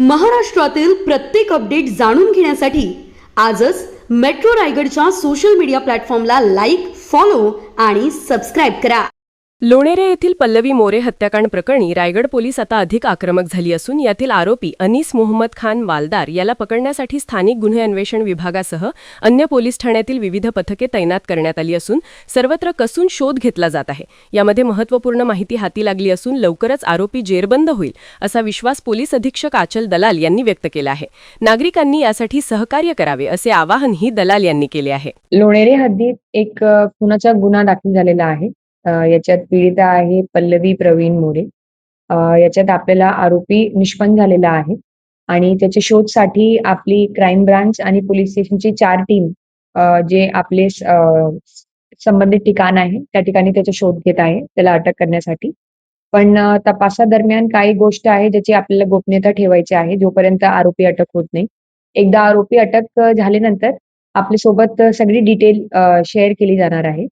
महाराष्ट्रातील प्रत्येक अपडेट जाणून घेण्यासाठी आजच मेट्रो रायगडच्या सोशल मीडिया प्लॅटफॉर्मला लाईक, फॉलो आणि सबस्क्राईब करा. लोणेरे येथील पल्लवी मोरे हत्याकांड प्रकरणी रायगड पोलीस आता अधिक आक्रमक झाली असून यातील आरोपी अनीस मोहम्मद खान वालदार याला पकडण्यासाठी स्थानिक गुन्हे अन्वेषण विभागासह अन्य पोलीस ठाण्यातील विविध पथके तैनात करण्यात आली असून सर्वत्र कसून शोध घेतला जात आहे. यामध्ये महत्त्वपूर्ण माहिती हाती लागली असून लवकरच आरोपी जेरबंद होईल असा विश्वास पोलीस अधीक्षक आचल दलाल यांनी व्यक्त केला आहे. नागरिकांनी यासाठी सहकार्य करावे असे आवाहनही दलाल यांनी केले आहे. लोणेरे हद्दीत एक खुनाचा गुन्हा दाखल झालेला आहे. याच्यात पीडिता आहे पल्लवी प्रवीण मोरे. याच्यात आपल्याला आरोपी निष्पन्न झालेला आहे आणि त्याच्या शोधसाठी आपली क्राईम ब्रांच आणि पोलीस स्टेशनची 4 टीम जे आपले संबंधित ठिकाण आहे त्या ठिकाणी त्याचा शोध घेत आहे त्याला अटक करण्यासाठी. पण तपासादरम्यान काही गोष्ट आहे ज्याची आपल्याला गोपनीयता ठेवायची आहे जोपर्यंत आरोपी अटक होत नाही. एकदा आरोपी अटक झाल्यानंतर आपल्या सोबत सगळी डिटेल शेअर केली जाणार आहे.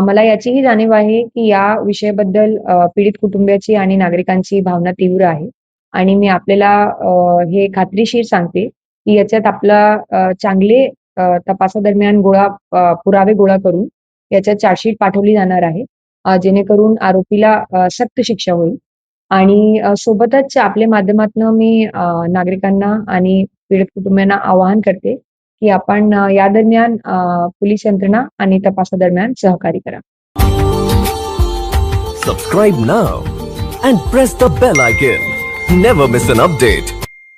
मला याचीही जाणीव आहे की या विषयाबद्दल पीडित कुटुंबियाची आणि नागरिकांची भावना तीव्र आहे आणि मी आपल्याला हे खात्रीशीर सांगते की याच्यात आपला चांगले तपासादरम्यान पुरावे गोळा करून याच्यात चार्जशीट पाठवली जाणार आहे जेणेकरून आरोपीला सक्त शिक्षा होईल. आणि सोबतच आपल्या माध्यमातून मी नागरिकांना आणि पीडित कुटुंबियांना आवाहन करते की आपण या दरम्यान पोलीस यंत्रणा आणि तपासादरम्यान सहकार्य करा. Subscribe now and press the bell icon. Never miss an update.